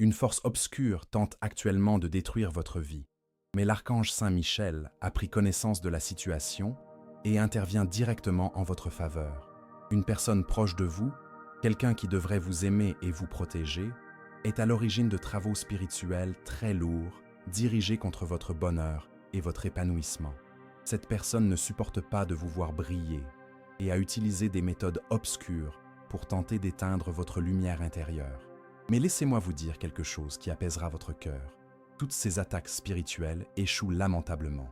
Une force obscure tente actuellement de détruire votre vie. Mais l'archange Saint Michel a pris connaissance de la situation et intervient directement en votre faveur. Une personne proche de vous, quelqu'un qui devrait vous aimer et vous protéger, est à l'origine de travaux spirituels très lourds, dirigés contre votre bonheur et votre épanouissement. Cette personne ne supporte pas de vous voir briller et a utilisé des méthodes obscures pour tenter d'éteindre votre lumière intérieure. Mais laissez-moi vous dire quelque chose qui apaisera votre cœur. Toutes ces attaques spirituelles échouent lamentablement.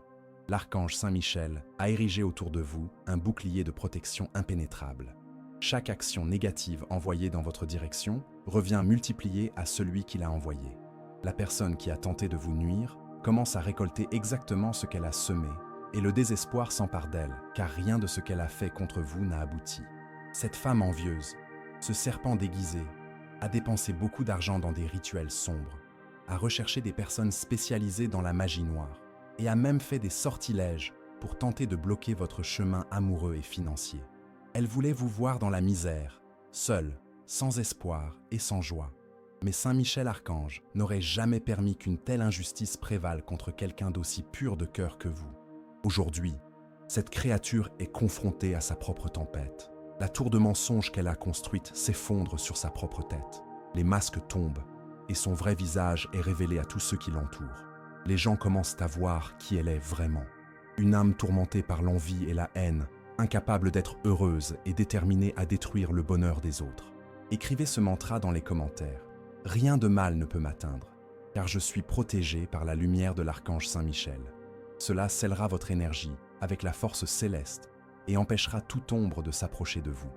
L'archange Saint Michel a érigé autour de vous un bouclier de protection impénétrable. Chaque action négative envoyée dans votre direction revient multipliée à celui qui l'a envoyée. La personne qui a tenté de vous nuire commence à récolter exactement ce qu'elle a semé, et le désespoir s'empare d'elle, car rien de ce qu'elle a fait contre vous n'a abouti. Cette femme envieuse, ce serpent déguisé, a dépensé beaucoup d'argent dans des rituels sombres, a recherché des personnes spécialisées dans la magie noire, et a même fait des sortilèges pour tenter de bloquer votre chemin amoureux et financier. Elle voulait vous voir dans la misère, seul, sans espoir et sans joie. Mais Saint Michel Archange n'aurait jamais permis qu'une telle injustice prévale contre quelqu'un d'aussi pur de cœur que vous. Aujourd'hui, cette créature est confrontée à sa propre tempête. La tour de mensonge qu'elle a construite s'effondre sur sa propre tête. Les masques tombent et son vrai visage est révélé à tous ceux qui l'entourent. Les gens commencent à voir qui elle est vraiment. Une âme tourmentée par l'envie et la haine, incapable d'être heureuse et déterminée à détruire le bonheur des autres. Écrivez ce mantra dans les commentaires. Rien de mal ne peut m'atteindre, car je suis protégé par la lumière de l'archange Saint Michel. Cela scellera votre énergie avec la force céleste et empêchera toute ombre de s'approcher de vous.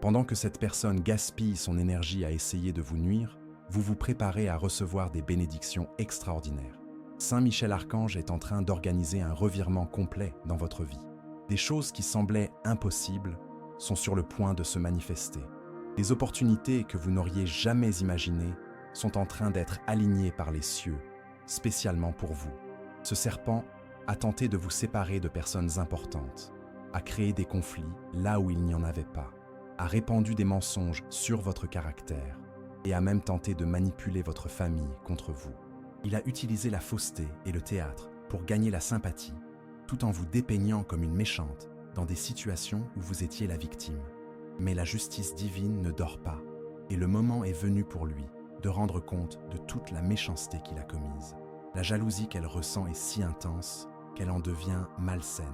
Pendant que cette personne gaspille son énergie à essayer de vous nuire, vous vous préparez à recevoir des bénédictions extraordinaires. Saint Michel Archange est en train d'organiser un revirement complet dans votre vie. Des choses qui semblaient impossibles sont sur le point de se manifester. Des opportunités que vous n'auriez jamais imaginées sont en train d'être alignées par les cieux, spécialement pour vous. Ce serpent a tenté de vous séparer de personnes importantes, a créé des conflits là où il n'y en avait pas, a répandu des mensonges sur votre caractère et a même tenté de manipuler votre famille contre vous. Il a utilisé la fausseté et le théâtre pour gagner la sympathie, tout en vous dépeignant comme une méchante dans des situations où vous étiez la victime. Mais la justice divine ne dort pas, et le moment est venu pour lui de rendre compte de toute la méchanceté qu'il a commise. La jalousie qu'elle ressent est si intense qu'elle en devient malsaine.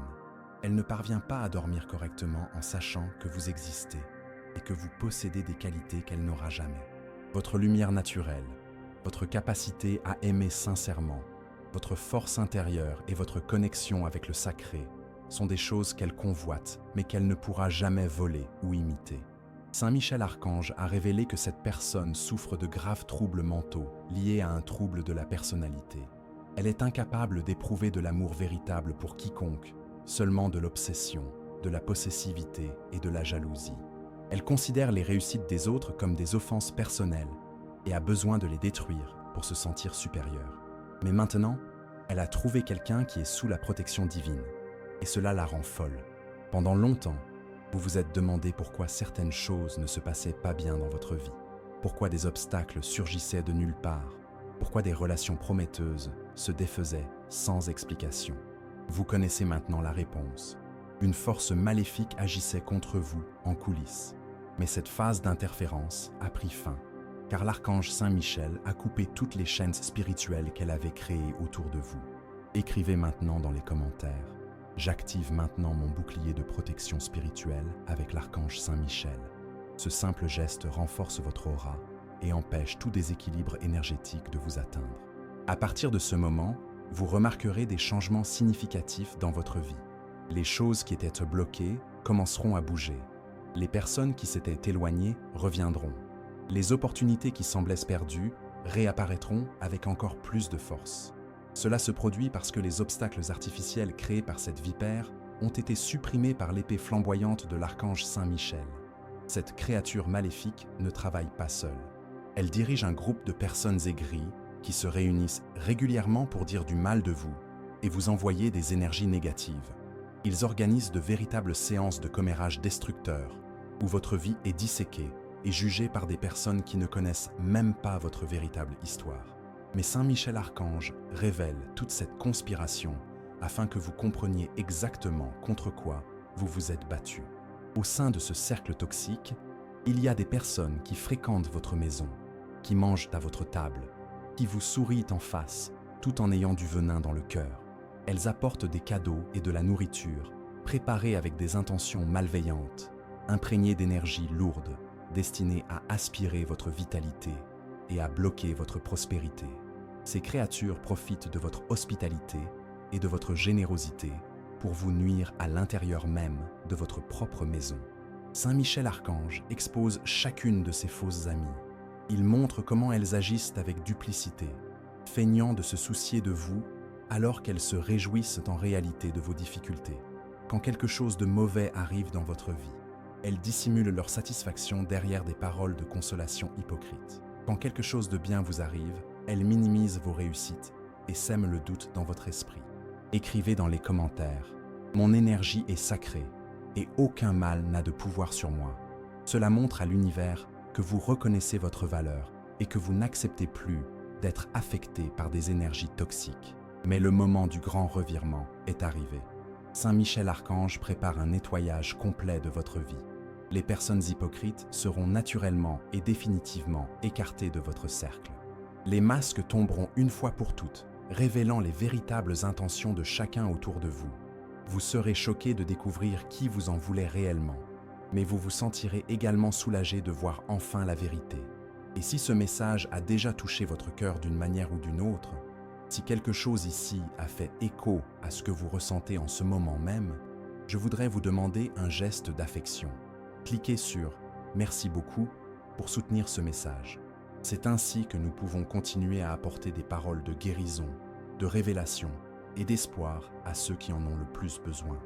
Elle ne parvient pas à dormir correctement en sachant que vous existez et que vous possédez des qualités qu'elle n'aura jamais. Votre lumière naturelle, votre capacité à aimer sincèrement, votre force intérieure et votre connexion avec le sacré sont des choses qu'elle convoite, mais qu'elle ne pourra jamais voler ou imiter. Saint Michel Archange a révélé que cette personne souffre de graves troubles mentaux liés à un trouble de la personnalité. Elle est incapable d'éprouver de l'amour véritable pour quiconque, seulement de l'obsession, de la possessivité et de la jalousie. Elle considère les réussites des autres comme des offenses personnelles et a besoin de les détruire pour se sentir supérieure. Mais maintenant, elle a trouvé quelqu'un qui est sous la protection divine, et cela la rend folle. Pendant longtemps, vous vous êtes demandé pourquoi certaines choses ne se passaient pas bien dans votre vie, pourquoi des obstacles surgissaient de nulle part, pourquoi des relations prometteuses se défaisaient sans explication. Vous connaissez maintenant la réponse. Une force maléfique agissait contre vous en coulisses. Mais cette phase d'interférence a pris fin, car l'archange Saint Michel a coupé toutes les chaînes spirituelles qu'elle avait créées autour de vous. Écrivez maintenant dans les commentaires. J'active maintenant mon bouclier de protection spirituelle avec l'archange Saint Michel. Ce simple geste renforce votre aura et empêche tout déséquilibre énergétique de vous atteindre. À partir de ce moment, vous remarquerez des changements significatifs dans votre vie. Les choses qui étaient bloquées commenceront à bouger. Les personnes qui s'étaient éloignées reviendront. Les opportunités qui semblaient perdues réapparaîtront avec encore plus de force. Cela se produit parce que les obstacles artificiels créés par cette vipère ont été supprimés par l'épée flamboyante de l'archange Saint Michel. Cette créature maléfique ne travaille pas seule. Elle dirige un groupe de personnes aigries qui se réunissent régulièrement pour dire du mal de vous et vous envoyer des énergies négatives. Ils organisent de véritables séances de commérage destructeurs où votre vie est disséquée et jugé par des personnes qui ne connaissent même pas votre véritable histoire. Mais Saint Michel Archange révèle toute cette conspiration afin que vous compreniez exactement contre quoi vous vous êtes battu. Au sein de ce cercle toxique, il y a des personnes qui fréquentent votre maison, qui mangent à votre table, qui vous sourient en face, tout en ayant du venin dans le cœur. Elles apportent des cadeaux et de la nourriture, préparés avec des intentions malveillantes, imprégnées d'énergie lourde, destinées à aspirer votre vitalité et à bloquer votre prospérité. Ces créatures profitent de votre hospitalité et de votre générosité pour vous nuire à l'intérieur même de votre propre maison. Saint Michel Archange expose chacune de ces fausses amies. Il montre comment elles agissent avec duplicité, feignant de se soucier de vous alors qu'elles se réjouissent en réalité de vos difficultés. Quand quelque chose de mauvais arrive dans votre vie, elles dissimulent leur satisfaction derrière des paroles de consolation hypocrites. Quand quelque chose de bien vous arrive, elles minimisent vos réussites et sèment le doute dans votre esprit. Écrivez dans les commentaires « Mon énergie est sacrée et aucun mal n'a de pouvoir sur moi ». Cela montre à l'univers que vous reconnaissez votre valeur et que vous n'acceptez plus d'être affecté par des énergies toxiques. Mais le moment du grand revirement est arrivé. Saint Michel Archange prépare un nettoyage complet de votre vie. Les personnes hypocrites seront naturellement et définitivement écartées de votre cercle. Les masques tomberont une fois pour toutes, révélant les véritables intentions de chacun autour de vous. Vous serez choqué de découvrir qui vous en voulait réellement, mais vous vous sentirez également soulagé de voir enfin la vérité. Et si ce message a déjà touché votre cœur d'une manière ou d'une autre, si quelque chose ici a fait écho à ce que vous ressentez en ce moment même, je voudrais vous demander un geste d'affection. Cliquez sur « Merci beaucoup » pour soutenir ce message. C'est ainsi que nous pouvons continuer à apporter des paroles de guérison, de révélation et d'espoir à ceux qui en ont le plus besoin.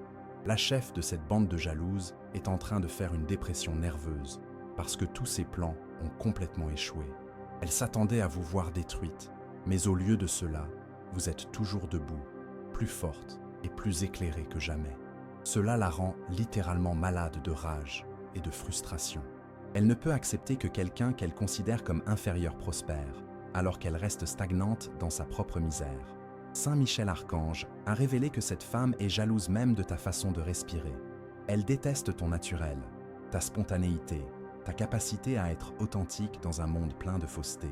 La chef de cette bande de jalouses est en train de faire une dépression nerveuse parce que tous ses plans ont complètement échoué. Elle s'attendait à vous voir détruite, mais au lieu de cela, vous êtes toujours debout, plus forte et plus éclairée que jamais. Cela la rend littéralement malade de rage et de frustration. Elle ne peut accepter que quelqu'un qu'elle considère comme inférieur prospère, alors qu'elle reste stagnante dans sa propre misère. Saint Michel Archange a révélé que cette femme est jalouse même de ta façon de respirer. Elle déteste ton naturel, ta spontanéité, ta capacité à être authentique dans un monde plein de fausseté.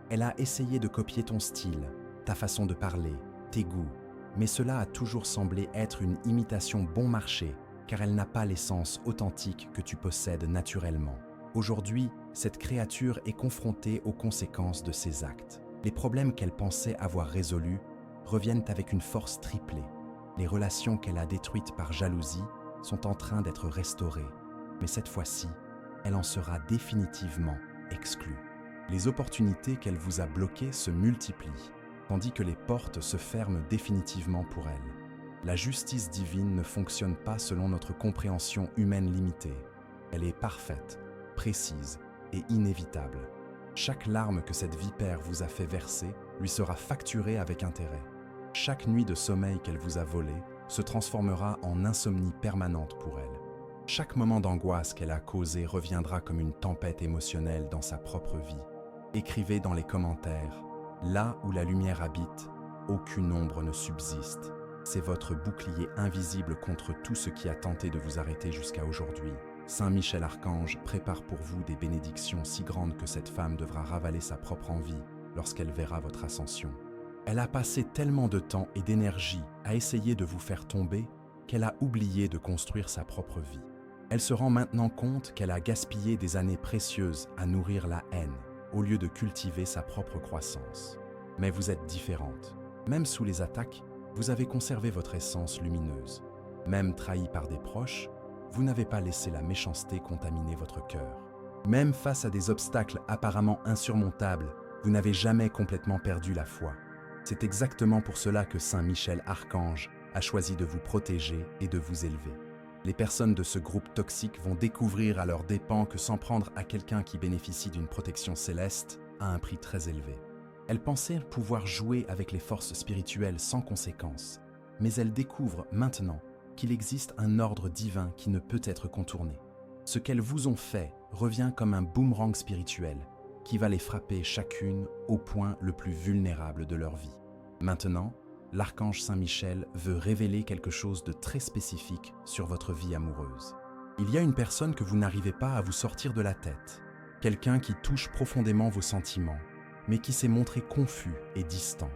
Elle a essayé de copier ton style, ta façon de parler, tes goûts, mais cela a toujours semblé être une imitation bon marché, car elle n'a pas l'essence authentique que tu possèdes naturellement. Aujourd'hui, cette créature est confrontée aux conséquences de ses actes. Les problèmes qu'elle pensait avoir résolus reviennent avec une force triplée. Les relations qu'elle a détruites par jalousie sont en train d'être restaurées, mais cette fois-ci, elle en sera définitivement exclue. Les opportunités qu'elle vous a bloquées se multiplient, tandis que les portes se ferment définitivement pour elle. La justice divine ne fonctionne pas selon notre compréhension humaine limitée. Elle est parfaite, précise et inévitable. Chaque larme que cette vipère vous a fait verser lui sera facturée avec intérêt. Chaque nuit de sommeil qu'elle vous a volée se transformera en insomnie permanente pour elle. Chaque moment d'angoisse qu'elle a causé reviendra comme une tempête émotionnelle dans sa propre vie. Écrivez dans les commentaires « Là où la lumière habite, aucune ombre ne subsiste ». C'est votre bouclier invisible contre tout ce qui a tenté de vous arrêter jusqu'à aujourd'hui. Saint Michel Archange prépare pour vous des bénédictions si grandes que cette femme devra ravaler sa propre envie lorsqu'elle verra votre ascension. Elle a passé tellement de temps et d'énergie à essayer de vous faire tomber qu'elle a oublié de construire sa propre vie. Elle se rend maintenant compte qu'elle a gaspillé des années précieuses à nourrir la haine, au lieu de cultiver sa propre croissance. Mais vous êtes différente. Même sous les attaques, vous avez conservé votre essence lumineuse. Même trahi par des proches, vous n'avez pas laissé la méchanceté contaminer votre cœur. Même face à des obstacles apparemment insurmontables, vous n'avez jamais complètement perdu la foi. C'est exactement pour cela que Saint Michel Archange a choisi de vous protéger et de vous élever. Les personnes de ce groupe toxique vont découvrir à leurs dépens que s'en prendre à quelqu'un qui bénéficie d'une protection céleste a un prix très élevé. Elles pensaient pouvoir jouer avec les forces spirituelles sans conséquence, mais elles découvrent maintenant qu'il existe un ordre divin qui ne peut être contourné. Ce qu'elles vous ont fait revient comme un boomerang spirituel qui va les frapper chacune au point le plus vulnérable de leur vie. Maintenant, l'archange Saint-Michel veut révéler quelque chose de très spécifique sur votre vie amoureuse. Il y a une personne que vous n'arrivez pas à vous sortir de la tête, quelqu'un qui touche profondément vos sentiments, mais qui s'est montré confus et distant.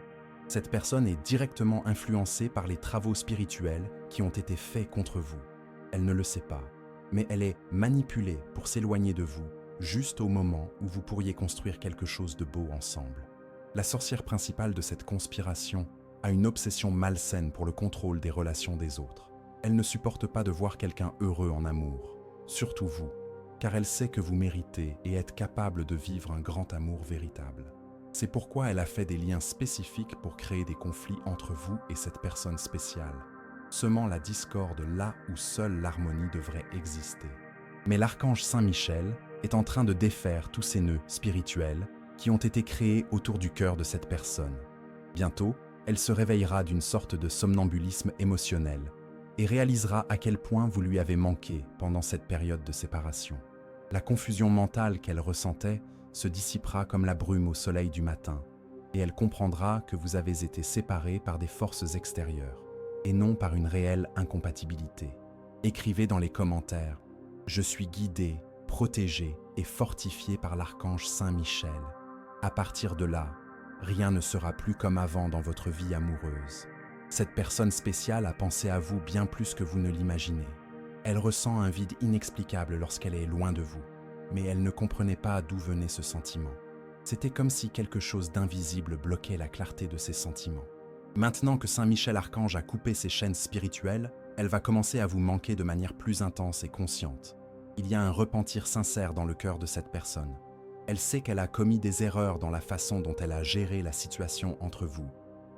Cette personne est directement influencée par les travaux spirituels qui ont été faits contre vous. Elle ne le sait pas, mais elle est manipulée pour s'éloigner de vous, juste au moment où vous pourriez construire quelque chose de beau ensemble. La sorcière principale de cette conspiration a une obsession malsaine pour le contrôle des relations des autres. Elle ne supporte pas de voir quelqu'un heureux en amour, surtout vous, car elle sait que vous méritez et êtes capable de vivre un grand amour véritable. C'est pourquoi elle a fait des liens spécifiques pour créer des conflits entre vous et cette personne spéciale, semant la discorde là où seule l'harmonie devrait exister. Mais l'archange Saint-Michel est en train de défaire tous ces nœuds spirituels qui ont été créés autour du cœur de cette personne. Bientôt, elle se réveillera d'une sorte de somnambulisme émotionnel et réalisera à quel point vous lui avez manqué pendant cette période de séparation. La confusion mentale qu'elle ressentait se dissipera comme la brume au soleil du matin, et elle comprendra que vous avez été séparés par des forces extérieures, et non par une réelle incompatibilité. Écrivez dans les commentaires « Je suis guidé, protégé et fortifié par l'archange Saint-Michel ». À partir de là, rien ne sera plus comme avant dans votre vie amoureuse. Cette personne spéciale a pensé à vous bien plus que vous ne l'imaginez. Elle ressent un vide inexplicable lorsqu'elle est loin de vous, mais elle ne comprenait pas d'où venait ce sentiment. C'était comme si quelque chose d'invisible bloquait la clarté de ses sentiments. Maintenant que Saint-Michel Archange a coupé ses chaînes spirituelles, elle va commencer à vous manquer de manière plus intense et consciente. Il y a un repentir sincère dans le cœur de cette personne. Elle sait qu'elle a commis des erreurs dans la façon dont elle a géré la situation entre vous,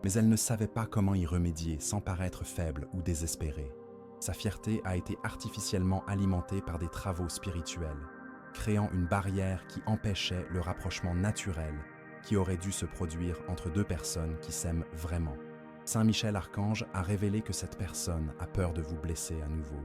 mais elle ne savait pas comment y remédier sans paraître faible ou désespérée. Sa fierté a été artificiellement alimentée par des travaux spirituels, créant une barrière qui empêchait le rapprochement naturel qui aurait dû se produire entre deux personnes qui s'aiment vraiment. Saint-Michel Archange a révélé que cette personne a peur de vous blesser à nouveau.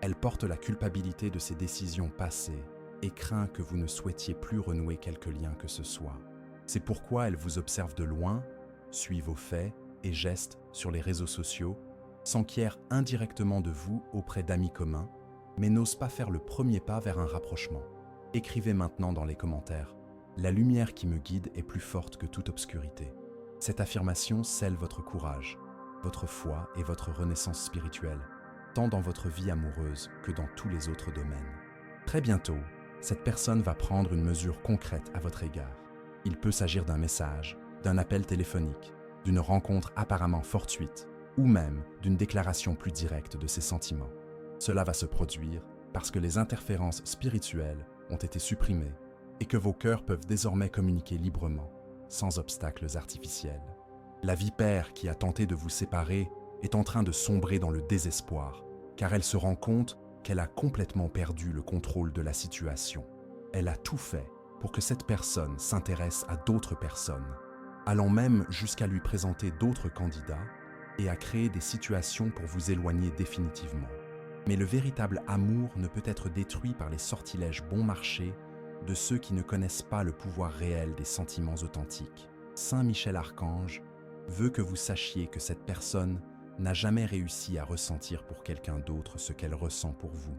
Elle porte la culpabilité de ses décisions passées et craint que vous ne souhaitiez plus renouer quelque lien que ce soit. C'est pourquoi elle vous observe de loin, suit vos faits et gestes sur les réseaux sociaux, s'enquiert indirectement de vous auprès d'amis communs, mais n'ose pas faire le premier pas vers un rapprochement. Écrivez maintenant dans les commentaires « La lumière qui me guide est plus forte que toute obscurité ». Cette affirmation scelle votre courage, votre foi et votre renaissance spirituelle, tant dans votre vie amoureuse que dans tous les autres domaines. Très bientôt, cette personne va prendre une mesure concrète à votre égard. Il peut s'agir d'un message, d'un appel téléphonique, d'une rencontre apparemment fortuite, ou même d'une déclaration plus directe de ses sentiments. Cela va se produire parce que les interférences spirituelles ont été supprimées et que vos cœurs peuvent désormais communiquer librement, sans obstacles artificiels. La vipère qui a tenté de vous séparer est en train de sombrer dans le désespoir, car elle se rend compte qu'elle a complètement perdu le contrôle de la situation. Elle a tout fait pour que cette personne s'intéresse à d'autres personnes, allant même jusqu'à lui présenter d'autres candidats et à créer des situations pour vous éloigner définitivement. Mais le véritable amour ne peut être détruit par les sortilèges bon marché de ceux qui ne connaissent pas le pouvoir réel des sentiments authentiques. Saint-Michel Archange veut que vous sachiez que cette personne n'a jamais réussi à ressentir pour quelqu'un d'autre ce qu'elle ressent pour vous.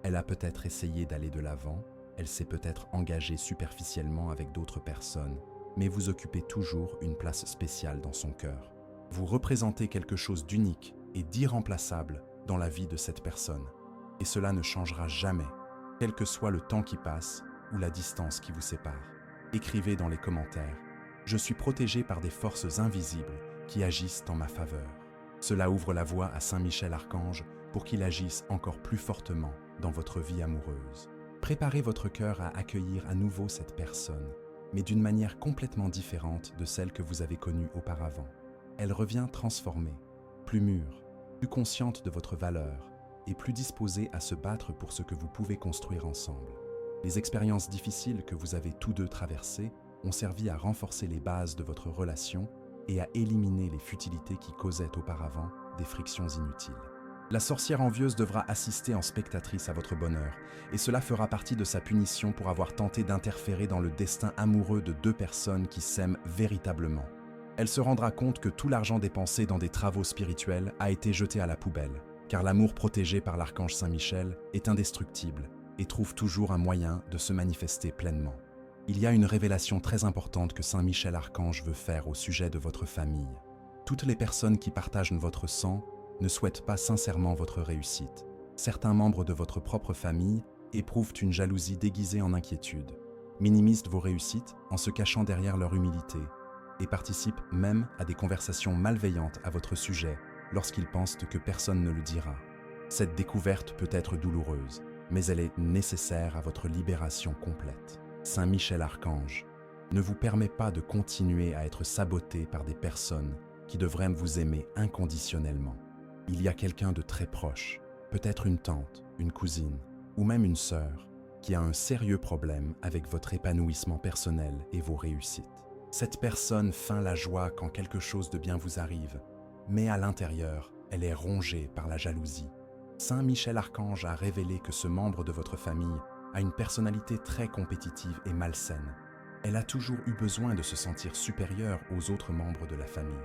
Elle a peut-être essayé d'aller de l'avant, elle s'est peut-être engagée superficiellement avec d'autres personnes, mais vous occupez toujours une place spéciale dans son cœur. Vous représentez quelque chose d'unique et d'irremplaçable dans la vie de cette personne, et cela ne changera jamais, quel que soit le temps qui passe ou la distance qui vous sépare. Écrivez dans les commentaires « Je suis protégé par des forces invisibles qui agissent en ma faveur ». Cela ouvre la voie à Saint-Michel Archange pour qu'il agisse encore plus fortement dans votre vie amoureuse. Préparez votre cœur à accueillir à nouveau cette personne, mais d'une manière complètement différente de celle que vous avez connue auparavant. Elle revient transformée, plus mûre, plus consciente de votre valeur et plus disposée à se battre pour ce que vous pouvez construire ensemble. Les expériences difficiles que vous avez tous deux traversées ont servi à renforcer les bases de votre relation et à éliminer les futilités qui causaient auparavant des frictions inutiles. La sorcière envieuse devra assister en spectatrice à votre bonheur, et cela fera partie de sa punition pour avoir tenté d'interférer dans le destin amoureux de deux personnes qui s'aiment véritablement. Elle se rendra compte que tout l'argent dépensé dans des travaux spirituels a été jeté à la poubelle, car l'amour protégé par l'archange Saint-Michel est indestructible et trouve toujours un moyen de se manifester pleinement. Il y a une révélation très importante que Saint Michel Archange veut faire au sujet de votre famille. Toutes les personnes qui partagent votre sang ne souhaitent pas sincèrement votre réussite. Certains membres de votre propre famille éprouvent une jalousie déguisée en inquiétude, minimisent vos réussites en se cachant derrière leur humilité et participent même à des conversations malveillantes à votre sujet lorsqu'ils pensent que personne ne le dira. Cette découverte peut être douloureuse, mais elle est nécessaire à votre libération complète. Saint Michel Archange ne vous permet pas de continuer à être saboté par des personnes qui devraient vous aimer inconditionnellement. Il y a quelqu'un de très proche, peut-être une tante, une cousine ou même une sœur, qui a un sérieux problème avec votre épanouissement personnel et vos réussites. Cette personne feint la joie quand quelque chose de bien vous arrive, mais à l'intérieur, elle est rongée par la jalousie. Saint Michel Archange a révélé que ce membre de votre famille a une personnalité très compétitive et malsaine. Elle a toujours eu besoin de se sentir supérieure aux autres membres de la famille.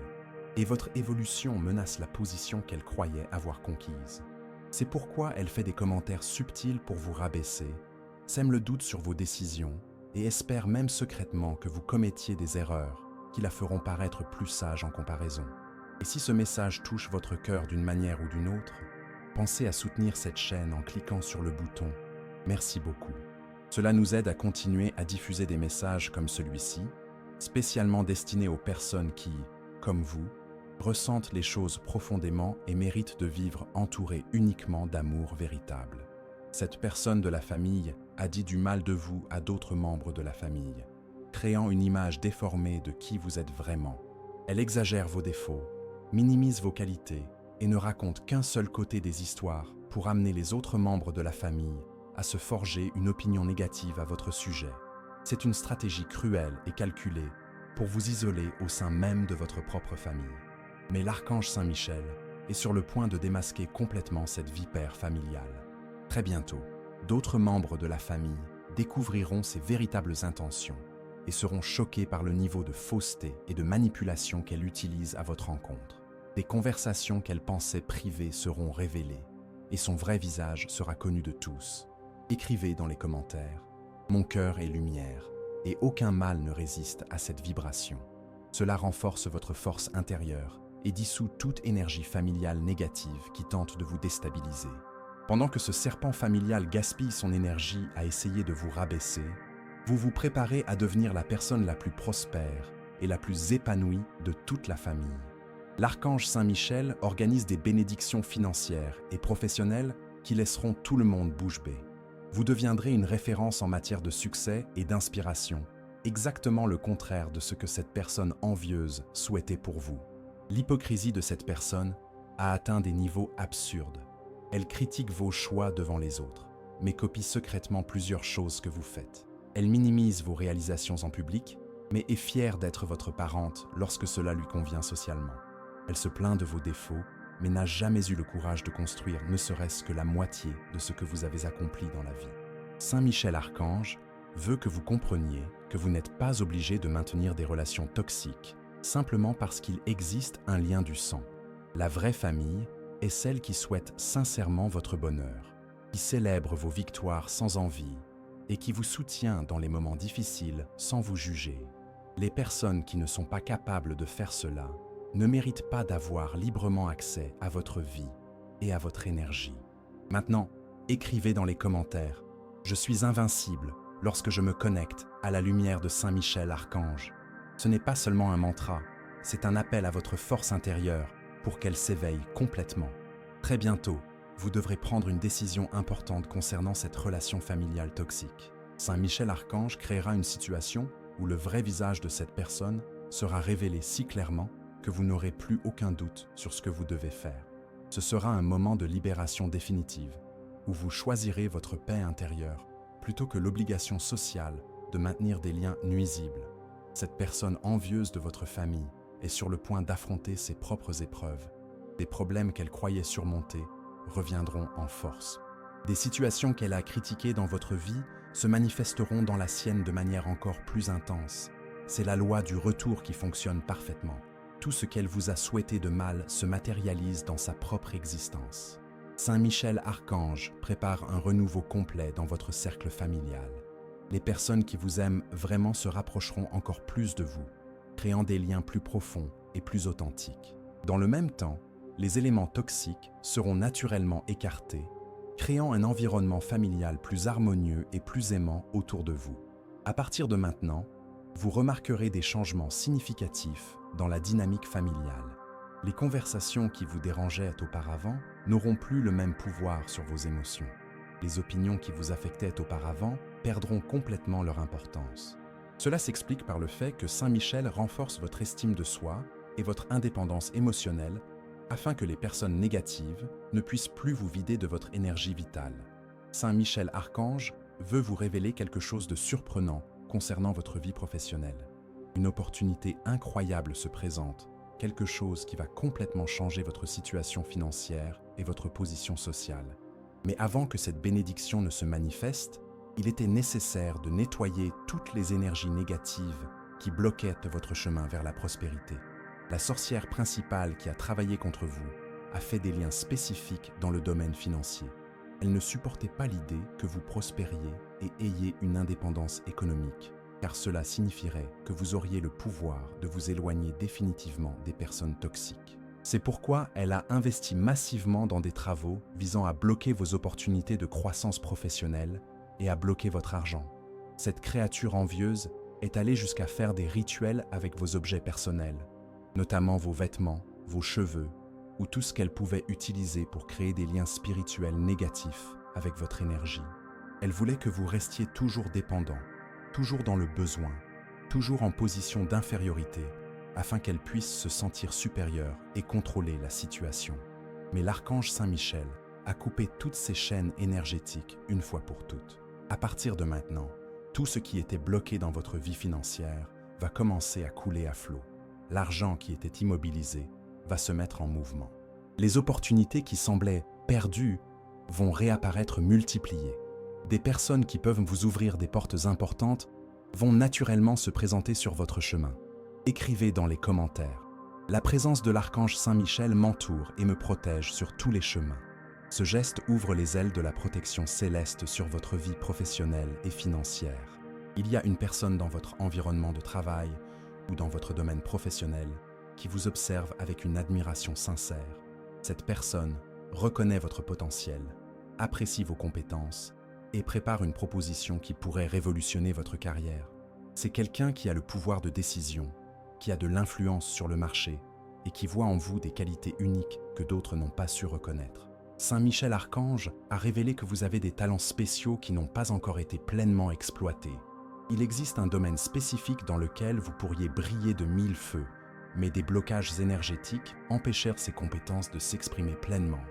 Et votre évolution menace la position qu'elle croyait avoir conquise. C'est pourquoi elle fait des commentaires subtils pour vous rabaisser, sème le doute sur vos décisions et espère même secrètement que vous commettiez des erreurs qui la feront paraître plus sage en comparaison. Et si ce message touche votre cœur d'une manière ou d'une autre, pensez à soutenir cette chaîne en cliquant sur le bouton « Merci beaucoup ». Cela nous aide à continuer à diffuser des messages comme celui-ci, spécialement destinés aux personnes qui, comme vous, ressentent les choses profondément et méritent de vivre entourées uniquement d'amour véritable. Cette personne de la famille a dit du mal de vous à d'autres membres de la famille, créant une image déformée de qui vous êtes vraiment. Elle exagère vos défauts, minimise vos qualités et ne raconte qu'un seul côté des histoires pour amener les autres membres de la famille à se forger une opinion négative à votre sujet. C'est une stratégie cruelle et calculée pour vous isoler au sein même de votre propre famille. Mais l'archange Saint-Michel est sur le point de démasquer complètement cette vipère familiale. Très bientôt, d'autres membres de la famille découvriront ses véritables intentions et seront choqués par le niveau de fausseté et de manipulation qu'elle utilise à votre encontre. Des conversations qu'elle pensait privées seront révélées et son vrai visage sera connu de tous. Écrivez dans les commentaires « Mon cœur est lumière » et aucun mal ne résiste à cette vibration. Cela renforce votre force intérieure et dissout toute énergie familiale négative qui tente de vous déstabiliser. Pendant que ce serpent familial gaspille son énergie à essayer de vous rabaisser, vous vous préparez à devenir la personne la plus prospère et la plus épanouie de toute la famille. L'archange Saint-Michel organise des bénédictions financières et professionnelles qui laisseront tout le monde bouche bée. Vous deviendrez une référence en matière de succès et d'inspiration, exactement le contraire de ce que cette personne envieuse souhaitait pour vous. L'hypocrisie de cette personne a atteint des niveaux absurdes. Elle critique vos choix devant les autres, mais copie secrètement plusieurs choses que vous faites. Elle minimise vos réalisations en public, mais est fière d'être votre parente lorsque cela lui convient socialement. Elle se plaint de vos défauts, mais n'a jamais eu le courage de construire ne serait-ce que la moitié de ce que vous avez accompli dans la vie. Saint Michel Archange veut que vous compreniez que vous n'êtes pas obligé de maintenir des relations toxiques, simplement parce qu'il existe un lien du sang. La vraie famille est celle qui souhaite sincèrement votre bonheur, qui célèbre vos victoires sans envie et qui vous soutient dans les moments difficiles sans vous juger. Les personnes qui ne sont pas capables de faire cela ne méritent pas d'avoir librement accès à votre vie et à votre énergie. Maintenant, écrivez dans les commentaires « Je suis invincible lorsque je me connecte à la lumière de Saint Michel Archange ». Ce n'est pas seulement un mantra, c'est un appel à votre force intérieure pour qu'elle s'éveille complètement. Très bientôt, vous devrez prendre une décision importante concernant cette relation familiale toxique. Saint Michel Archange créera une situation où le vrai visage de cette personne sera révélé si clairement que vous n'aurez plus aucun doute sur ce que vous devez faire. Ce sera un moment de libération définitive, où vous choisirez votre paix intérieure plutôt que l'obligation sociale de maintenir des liens nuisibles. Cette personne envieuse de votre famille est sur le point d'affronter ses propres épreuves. Des problèmes qu'elle croyait surmonter reviendront en force. Des situations qu'elle a critiquées dans votre vie se manifesteront dans la sienne de manière encore plus intense. C'est la loi du retour qui fonctionne parfaitement. Tout ce qu'elle vous a souhaité de mal se matérialise dans sa propre existence. Saint Michel Archange prépare un renouveau complet dans votre cercle familial. Les personnes qui vous aiment vraiment se rapprocheront encore plus de vous, créant des liens plus profonds et plus authentiques. Dans le même temps, les éléments toxiques seront naturellement écartés, créant un environnement familial plus harmonieux et plus aimant autour de vous. À partir de maintenant, vous remarquerez des changements significatifs dans la dynamique familiale. Les conversations qui vous dérangeaient auparavant n'auront plus le même pouvoir sur vos émotions. Les opinions qui vous affectaient auparavant perdront complètement leur importance. Cela s'explique par le fait que Saint Michel renforce votre estime de soi et votre indépendance émotionnelle afin que les personnes négatives ne puissent plus vous vider de votre énergie vitale. Saint Michel Archange veut vous révéler quelque chose de surprenant concernant votre vie professionnelle. Une opportunité incroyable se présente, quelque chose qui va complètement changer votre situation financière et votre position sociale. Mais avant que cette bénédiction ne se manifeste, il était nécessaire de nettoyer toutes les énergies négatives qui bloquaient votre chemin vers la prospérité. La sorcière principale qui a travaillé contre vous a fait des liens spécifiques dans le domaine financier. Elle ne supportait pas l'idée que vous prospériez et ayez une indépendance économique, car cela signifierait que vous auriez le pouvoir de vous éloigner définitivement des personnes toxiques. C'est pourquoi elle a investi massivement dans des travaux visant à bloquer vos opportunités de croissance professionnelle et à bloquer votre argent. Cette créature envieuse est allée jusqu'à faire des rituels avec vos objets personnels, notamment vos vêtements, vos cheveux, ou tout ce qu'elle pouvait utiliser pour créer des liens spirituels négatifs avec votre énergie. Elle voulait que vous restiez toujours dépendant, toujours dans le besoin, toujours en position d'infériorité, afin qu'elle puisse se sentir supérieure et contrôler la situation. Mais l'archange Saint Michel a coupé toutes ces chaînes énergétiques une fois pour toutes. À partir de maintenant, tout ce qui était bloqué dans votre vie financière va commencer à couler à flot. L'argent qui était immobilisé va se mettre en mouvement. Les opportunités qui semblaient perdues vont réapparaître multipliées. Des personnes qui peuvent vous ouvrir des portes importantes vont naturellement se présenter sur votre chemin. Écrivez dans les commentaires. La présence de l'archange Saint Michel m'entoure et me protège sur tous les chemins. Ce geste ouvre les ailes de la protection céleste sur votre vie professionnelle et financière. Il y a une personne dans votre environnement de travail ou dans votre domaine professionnel qui vous observe avec une admiration sincère. Cette personne reconnaît votre potentiel, apprécie vos compétences et prépare une proposition qui pourrait révolutionner votre carrière. C'est quelqu'un qui a le pouvoir de décision, qui a de l'influence sur le marché et qui voit en vous des qualités uniques que d'autres n'ont pas su reconnaître. Saint Michel Archange a révélé que vous avez des talents spéciaux qui n'ont pas encore été pleinement exploités. Il existe un domaine spécifique dans lequel vous pourriez briller de mille feux, mais des blocages énergétiques empêchèrent ces compétences de s'exprimer pleinement.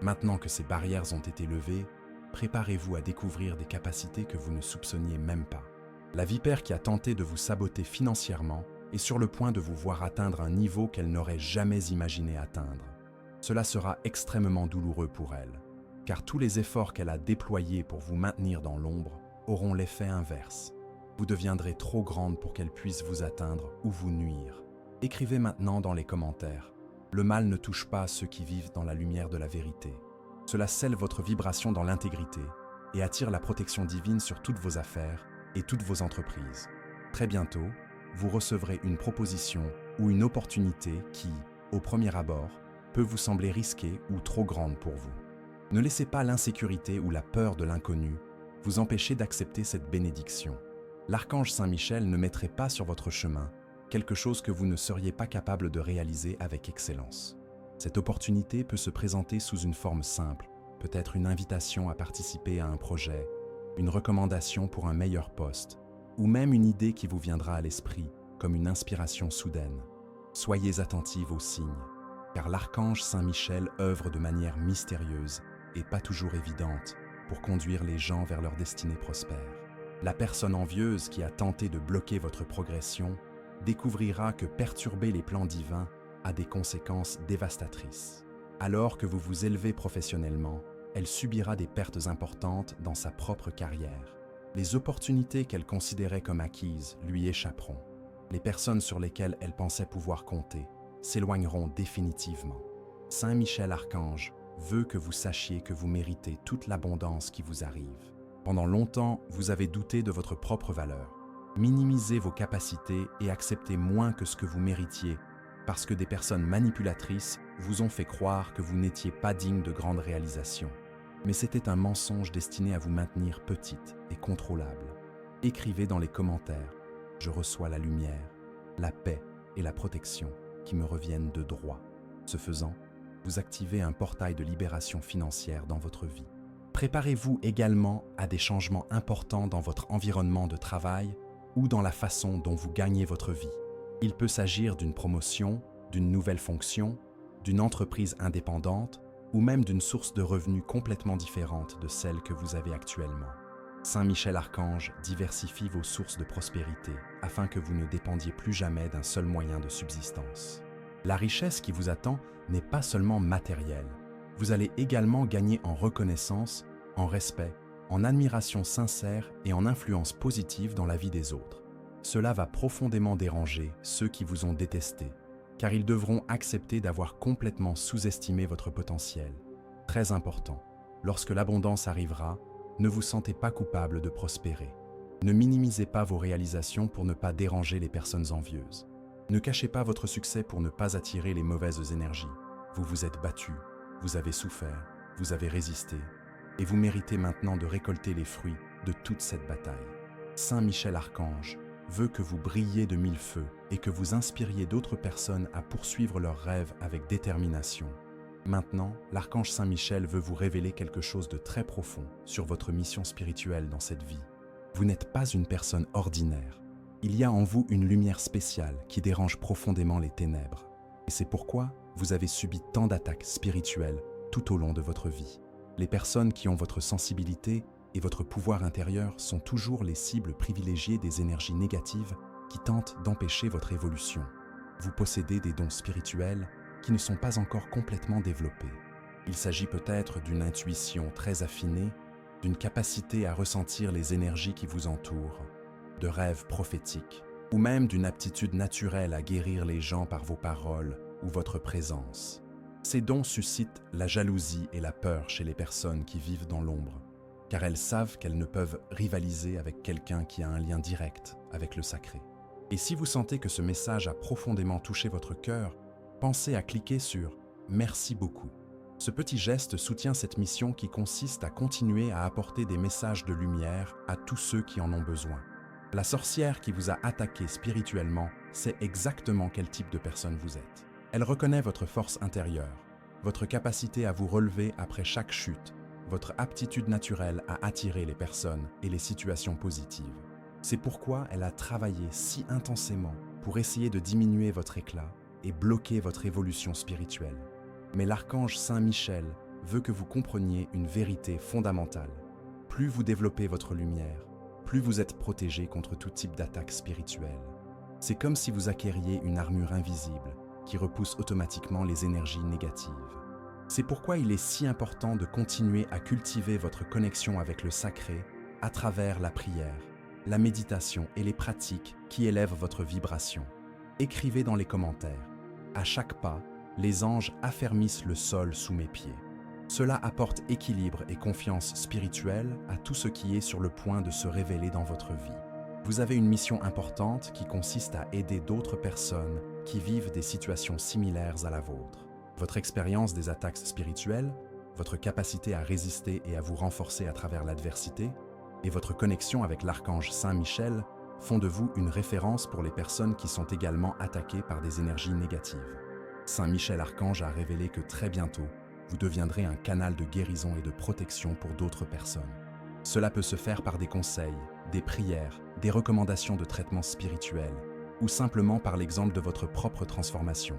Maintenant que ces barrières ont été levées, préparez-vous à découvrir des capacités que vous ne soupçonniez même pas. La vipère qui a tenté de vous saboter financièrement est sur le point de vous voir atteindre un niveau qu'elle n'aurait jamais imaginé atteindre. Cela sera extrêmement douloureux pour elle, car tous les efforts qu'elle a déployés pour vous maintenir dans l'ombre auront l'effet inverse. Vous deviendrez trop grande pour qu'elle puisse vous atteindre ou vous nuire. Écrivez maintenant dans les commentaires. Le mal ne touche pas ceux qui vivent dans la lumière de la vérité. Cela scelle votre vibration dans l'intégrité et attire la protection divine sur toutes vos affaires et toutes vos entreprises. Très bientôt, vous recevrez une proposition ou une opportunité qui, au premier abord, peut vous sembler risquée ou trop grande pour vous. Ne laissez pas l'insécurité ou la peur de l'inconnu vous empêcher d'accepter cette bénédiction. L'archange Saint Michel ne mettrait pas sur votre chemin quelque chose que vous ne seriez pas capable de réaliser avec excellence. Cette opportunité peut se présenter sous une forme simple, peut-être une invitation à participer à un projet, une recommandation pour un meilleur poste, ou même une idée qui vous viendra à l'esprit comme une inspiration soudaine. Soyez attentive aux signes, car l'archange Saint Michel œuvre de manière mystérieuse et pas toujours évidente pour conduire les gens vers leur destinée prospère. La personne envieuse qui a tenté de bloquer votre progression découvrira que perturber les plans divins a des conséquences dévastatrices. Alors que vous vous élevez professionnellement, elle subira des pertes importantes dans sa propre carrière. Les opportunités qu'elle considérait comme acquises lui échapperont. Les personnes sur lesquelles elle pensait pouvoir compter s'éloigneront définitivement. Saint Michel Archange veut que vous sachiez que vous méritez toute l'abondance qui vous arrive. Pendant longtemps, vous avez douté de votre propre valeur. Minimisez vos capacités et acceptez moins que ce que vous méritiez parce que des personnes manipulatrices vous ont fait croire que vous n'étiez pas digne de grandes réalisations. Mais c'était un mensonge destiné à vous maintenir petite et contrôlable. Écrivez dans les commentaires « Je reçois la lumière, la paix et la protection qui me reviennent de droit ». Ce faisant, vous activez un portail de libération financière dans votre vie. Préparez-vous également à des changements importants dans votre environnement de travail ou dans la façon dont vous gagnez votre vie. Il peut s'agir d'une promotion, d'une nouvelle fonction, d'une entreprise indépendante ou même d'une source de revenus complètement différente de celle que vous avez actuellement. Saint Michel Archange diversifie vos sources de prospérité afin que vous ne dépendiez plus jamais d'un seul moyen de subsistance. La richesse qui vous attend n'est pas seulement matérielle. Vous allez également gagner en reconnaissance, en respect, en admiration sincère et en influence positive dans la vie des autres. Cela va profondément déranger ceux qui vous ont détesté, car ils devront accepter d'avoir complètement sous-estimé votre potentiel. Très important, lorsque l'abondance arrivera, ne vous sentez pas coupable de prospérer. Ne minimisez pas vos réalisations pour ne pas déranger les personnes envieuses. Ne cachez pas votre succès pour ne pas attirer les mauvaises énergies. Vous vous êtes battu, vous avez souffert, vous avez résisté, et vous méritez maintenant de récolter les fruits de toute cette bataille. Saint Michel Archange veut que vous brilliez de mille feux et que vous inspiriez d'autres personnes à poursuivre leurs rêves avec détermination. Maintenant, l'archange Saint Michel veut vous révéler quelque chose de très profond sur votre mission spirituelle dans cette vie. Vous n'êtes pas une personne ordinaire. Il y a en vous une lumière spéciale qui dérange profondément les ténèbres. Et c'est pourquoi vous avez subi tant d'attaques spirituelles tout au long de votre vie. Les personnes qui ont votre sensibilité et votre pouvoir intérieur sont toujours les cibles privilégiées des énergies négatives qui tentent d'empêcher votre évolution. Vous possédez des dons spirituels qui ne sont pas encore complètement développés. Il s'agit peut-être d'une intuition très affinée, d'une capacité à ressentir les énergies qui vous entourent, de rêves prophétiques, ou même d'une aptitude naturelle à guérir les gens par vos paroles ou votre présence. Ces dons suscitent la jalousie et la peur chez les personnes qui vivent dans l'ombre, car elles savent qu'elles ne peuvent rivaliser avec quelqu'un qui a un lien direct avec le sacré. Et si vous sentez que ce message a profondément touché votre cœur, pensez à cliquer sur « Merci beaucoup ». Ce petit geste soutient cette mission qui consiste à continuer à apporter des messages de lumière à tous ceux qui en ont besoin. La sorcière qui vous a attaqué spirituellement sait exactement quel type de personne vous êtes. Elle reconnaît votre force intérieure, votre capacité à vous relever après chaque chute, votre aptitude naturelle à attirer les personnes et les situations positives. C'est pourquoi elle a travaillé si intensément pour essayer de diminuer votre éclat et bloquer votre évolution spirituelle. Mais l'archange Saint Michel veut que vous compreniez une vérité fondamentale. Plus vous développez votre lumière, plus vous êtes protégé contre tout type d'attaque spirituelle. C'est comme si vous acquériez une armure invisible qui repousse automatiquement les énergies négatives. C'est pourquoi il est si important de continuer à cultiver votre connexion avec le sacré à travers la prière, la méditation et les pratiques qui élèvent votre vibration. Écrivez dans les commentaires. À chaque pas, les anges affermissent le sol sous mes pieds. Cela apporte équilibre et confiance spirituelle à tout ce qui est sur le point de se révéler dans votre vie. Vous avez une mission importante qui consiste à aider d'autres personnes qui vivent des situations similaires à la vôtre. Votre expérience des attaques spirituelles, votre capacité à résister et à vous renforcer à travers l'adversité, et votre connexion avec l'archange Saint Michel font de vous une référence pour les personnes qui sont également attaquées par des énergies négatives. Saint Michel Archange a révélé que très bientôt, vous deviendrez un canal de guérison et de protection pour d'autres personnes. Cela peut se faire par des conseils, des prières, des recommandations de traitements spirituels, ou simplement par l'exemple de votre propre transformation.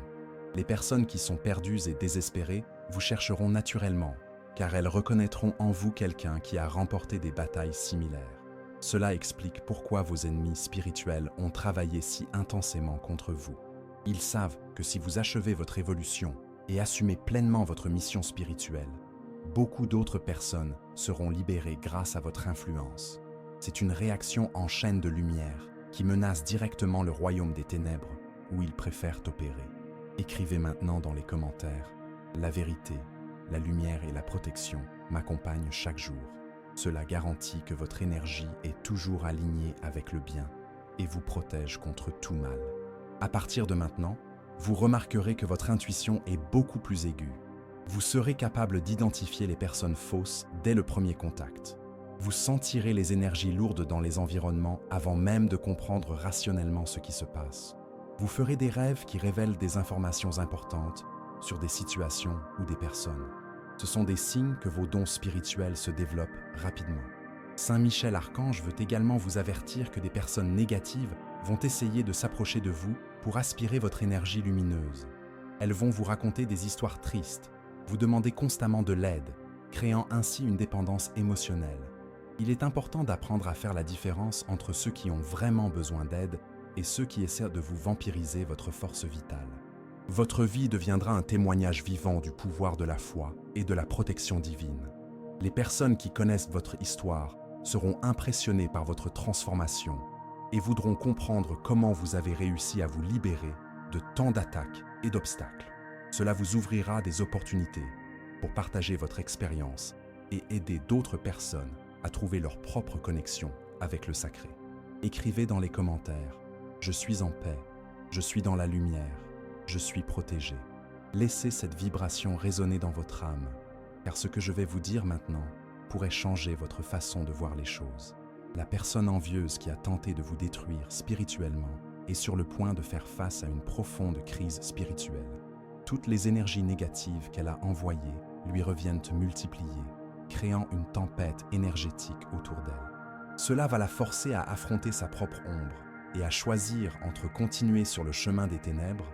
Les personnes qui sont perdues et désespérées vous chercheront naturellement, car elles reconnaîtront en vous quelqu'un qui a remporté des batailles similaires. Cela explique pourquoi vos ennemis spirituels ont travaillé si intensément contre vous. Ils savent que si vous achevez votre évolution, et assumez pleinement votre mission spirituelle. Beaucoup d'autres personnes seront libérées grâce à votre influence. C'est une réaction en chaîne de lumière qui menace directement le royaume des ténèbres où ils préfèrent opérer. Écrivez maintenant dans les commentaires « La vérité, la lumière et la protection m'accompagnent chaque jour. Cela garantit que votre énergie est toujours alignée avec le bien et vous protège contre tout mal. » À partir de maintenant, vous remarquerez que votre intuition est beaucoup plus aiguë. Vous serez capable d'identifier les personnes fausses dès le premier contact. Vous sentirez les énergies lourdes dans les environnements avant même de comprendre rationnellement ce qui se passe. Vous ferez des rêves qui révèlent des informations importantes sur des situations ou des personnes. Ce sont des signes que vos dons spirituels se développent rapidement. Saint Michel Archange veut également vous avertir que des personnes négatives vont essayer de s'approcher de vous pour aspirer votre énergie lumineuse. Elles vont vous raconter des histoires tristes, vous demander constamment de l'aide, créant ainsi une dépendance émotionnelle. Il est important d'apprendre à faire la différence entre ceux qui ont vraiment besoin d'aide et ceux qui essaient de vous vampiriser votre force vitale. Votre vie deviendra un témoignage vivant du pouvoir de la foi et de la protection divine. Les personnes qui connaissent votre histoire seront impressionnées par votre transformation et voudront comprendre comment vous avez réussi à vous libérer de tant d'attaques et d'obstacles. Cela vous ouvrira des opportunités pour partager votre expérience et aider d'autres personnes à trouver leur propre connexion avec le sacré. Écrivez dans les commentaires « Je suis en paix, je suis dans la lumière, je suis protégé ». Laissez cette vibration résonner dans votre âme, car ce que je vais vous dire maintenant pourrait changer votre façon de voir les choses. La personne envieuse qui a tenté de vous détruire spirituellement est sur le point de faire face à une profonde crise spirituelle. Toutes les énergies négatives qu'elle a envoyées lui reviennent multipliées, créant une tempête énergétique autour d'elle. Cela va la forcer à affronter sa propre ombre et à choisir entre continuer sur le chemin des ténèbres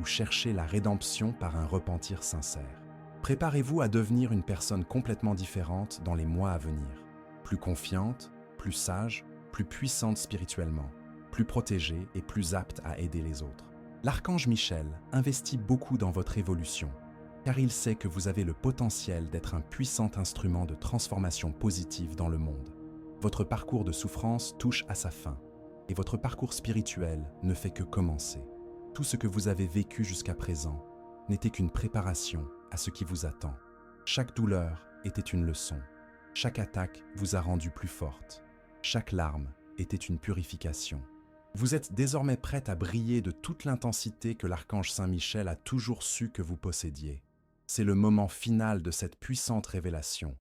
ou chercher la rédemption par un repentir sincère. Préparez-vous à devenir une personne complètement différente dans les mois à venir, plus confiante, plus sage, plus puissante spirituellement, plus protégée et plus apte à aider les autres. L'archange Michel investit beaucoup dans votre évolution, car il sait que vous avez le potentiel d'être un puissant instrument de transformation positive dans le monde. Votre parcours de souffrance touche à sa fin, et votre parcours spirituel ne fait que commencer. Tout ce que vous avez vécu jusqu'à présent n'était qu'une préparation à ce qui vous attend. Chaque douleur était une leçon. Chaque attaque vous a rendu plus forte. Chaque larme était une purification. Vous êtes désormais prête à briller de toute l'intensité que l'archange Saint Michel a toujours su que vous possédiez. C'est le moment final de cette puissante révélation.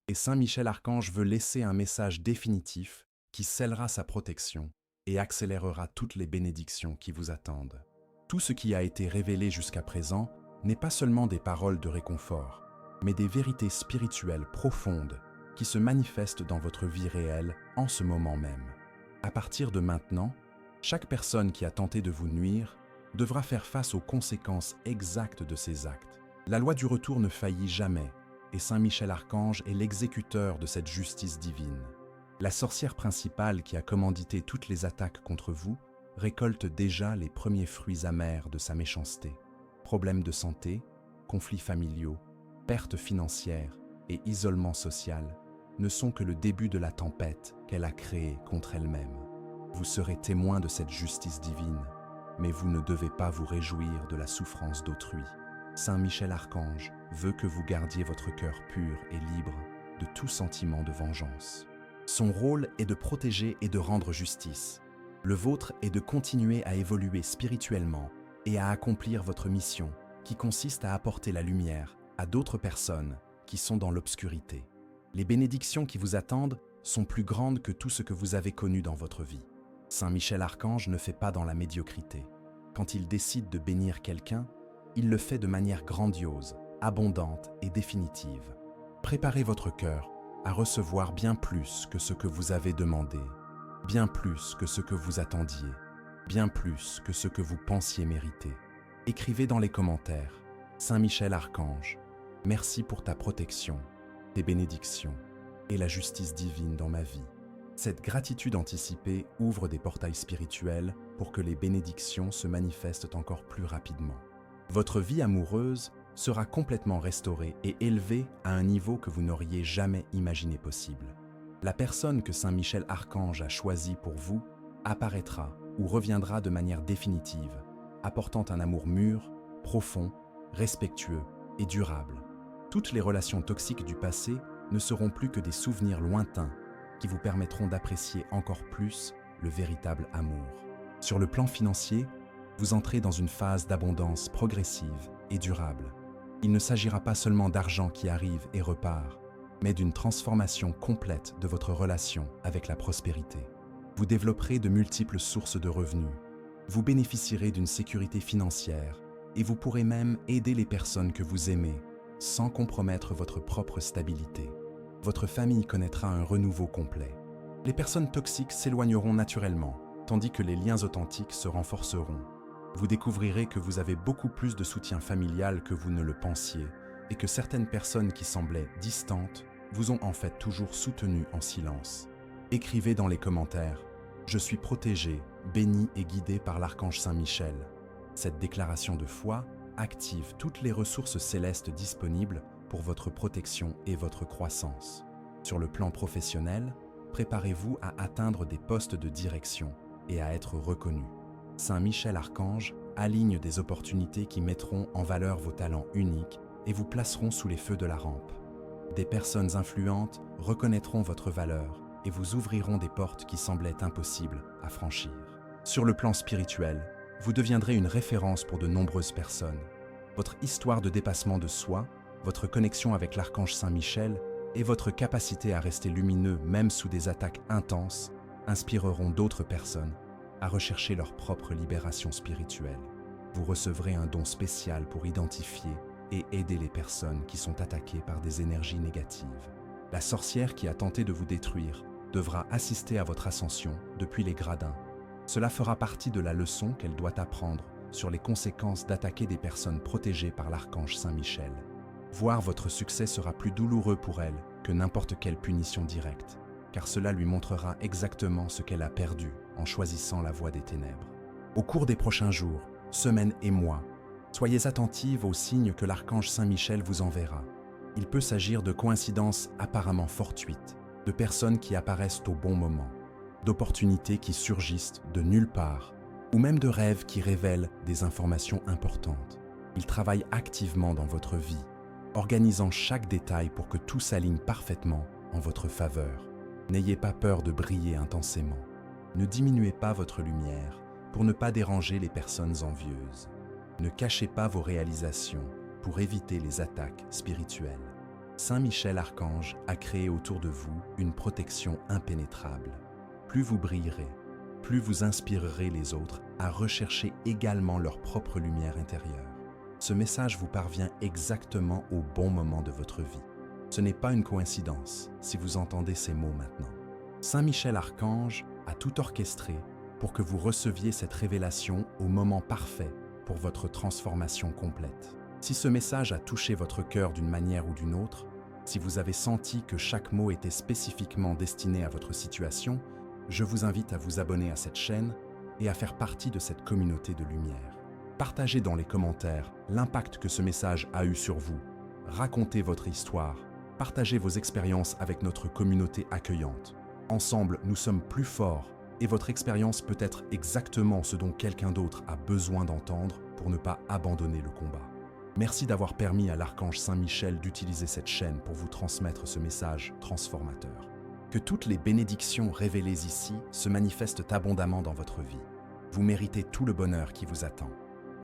Et Saint Michel Archange veut laisser un message définitif qui scellera sa protection et accélérera toutes les bénédictions qui vous attendent. Tout ce qui a été révélé jusqu'à présent n'est pas seulement des paroles de réconfort, mais des vérités spirituelles profondes qui se manifestent dans votre vie réelle en ce moment même. À partir de maintenant, chaque personne qui a tenté de vous nuire devra faire face aux conséquences exactes de ses actes. La loi du retour ne faillit jamais, et Saint Michel Archange est l'exécuteur de cette justice divine. La sorcière principale qui a commandité toutes les attaques contre vous récolte déjà les premiers fruits amers de sa méchanceté. Problèmes de santé, conflits familiaux, pertes financières et isolement social ne sont que le début de la tempête qu'elle a créée contre elle-même. Vous serez témoin de cette justice divine, mais vous ne devez pas vous réjouir de la souffrance d'autrui. Saint Michel Archange veut que vous gardiez votre cœur pur et libre de tout sentiment de vengeance. Son rôle est de protéger et de rendre justice. Le vôtre est de continuer à évoluer spirituellement et à accomplir votre mission, qui consiste à apporter la lumière à d'autres personnes qui sont dans l'obscurité. Les bénédictions qui vous attendent sont plus grandes que tout ce que vous avez connu dans votre vie. Saint Michel Archange ne fait pas dans la médiocrité. Quand il décide de bénir quelqu'un, il le fait de manière grandiose, abondante et définitive. Préparez votre cœur à recevoir bien plus que ce que vous avez demandé, bien plus que ce que vous attendiez, bien plus que ce que vous pensiez mériter. Écrivez dans les commentaires « Saint Michel Archange, merci pour ta protection, tes bénédictions et la justice divine dans ma vie. » Cette gratitude anticipée ouvre des portails spirituels pour que les bénédictions se manifestent encore plus rapidement. Votre vie amoureuse sera complètement restauré et élevé à un niveau que vous n'auriez jamais imaginé possible. La personne que Saint Michel Archange a choisie pour vous apparaîtra ou reviendra de manière définitive, apportant un amour mûr, profond, respectueux et durable. Toutes les relations toxiques du passé ne seront plus que des souvenirs lointains qui vous permettront d'apprécier encore plus le véritable amour. Sur le plan financier, vous entrez dans une phase d'abondance progressive et durable. Il ne s'agira pas seulement d'argent qui arrive et repart, mais d'une transformation complète de votre relation avec la prospérité. Vous développerez de multiples sources de revenus, vous bénéficierez d'une sécurité financière et vous pourrez même aider les personnes que vous aimez sans compromettre votre propre stabilité. Votre famille connaîtra un renouveau complet. Les personnes toxiques s'éloigneront naturellement, tandis que les liens authentiques se renforceront. Vous découvrirez que vous avez beaucoup plus de soutien familial que vous ne le pensiez et que certaines personnes qui semblaient distantes vous ont en fait toujours soutenu en silence. Écrivez dans les commentaires « Je suis protégé, béni et guidé par l'archange Saint Michel ». Cette déclaration de foi active toutes les ressources célestes disponibles pour votre protection et votre croissance. Sur le plan professionnel, préparez-vous à atteindre des postes de direction et à être reconnu. Saint Michel Archange aligne des opportunités qui mettront en valeur vos talents uniques et vous placeront sous les feux de la rampe. Des personnes influentes reconnaîtront votre valeur et vous ouvriront des portes qui semblaient impossibles à franchir. Sur le plan spirituel, vous deviendrez une référence pour de nombreuses personnes. Votre histoire de dépassement de soi, votre connexion avec l'archange Saint Michel et votre capacité à rester lumineux même sous des attaques intenses inspireront d'autres personnes à rechercher leur propre libération spirituelle. Vous recevrez un don spécial pour identifier et aider les personnes qui sont attaquées par des énergies négatives. La sorcière qui a tenté de vous détruire devra assister à votre ascension depuis les gradins. Cela fera partie de la leçon qu'elle doit apprendre sur les conséquences d'attaquer des personnes protégées par l'archange Saint Michel. Voir votre succès sera plus douloureux pour elle que n'importe quelle punition directe, car cela lui montrera exactement ce qu'elle a perdu en choisissant la voie des ténèbres. Au cours des prochains jours, semaines et mois, soyez attentive aux signes que l'archange Saint Michel vous enverra. Il peut s'agir de coïncidences apparemment fortuites, de personnes qui apparaissent au bon moment, d'opportunités qui surgissent de nulle part, ou même de rêves qui révèlent des informations importantes. Il travaille activement dans votre vie, organisant chaque détail pour que tout s'aligne parfaitement en votre faveur. N'ayez pas peur de briller intensément. Ne diminuez pas votre lumière pour ne pas déranger les personnes envieuses. Ne cachez pas vos réalisations pour éviter les attaques spirituelles. Saint Michel Archange a créé autour de vous une protection impénétrable. Plus vous brillerez, plus vous inspirerez les autres à rechercher également leur propre lumière intérieure. Ce message vous parvient exactement au bon moment de votre vie. Ce n'est pas une coïncidence si vous entendez ces mots maintenant. Saint Michel Archange a tout orchestré pour que vous receviez cette révélation au moment parfait pour votre transformation complète. Si ce message a touché votre cœur d'une manière ou d'une autre, si vous avez senti que chaque mot était spécifiquement destiné à votre situation, je vous invite à vous abonner à cette chaîne et à faire partie de cette communauté de lumière. Partagez dans les commentaires l'impact que ce message a eu sur vous. Racontez votre histoire. Partagez vos expériences avec notre communauté accueillante. Ensemble, nous sommes plus forts et votre expérience peut être exactement ce dont quelqu'un d'autre a besoin d'entendre pour ne pas abandonner le combat. Merci d'avoir permis à l'archange Saint Michel d'utiliser cette chaîne pour vous transmettre ce message transformateur. Que toutes les bénédictions révélées ici se manifestent abondamment dans votre vie. Vous méritez tout le bonheur qui vous attend.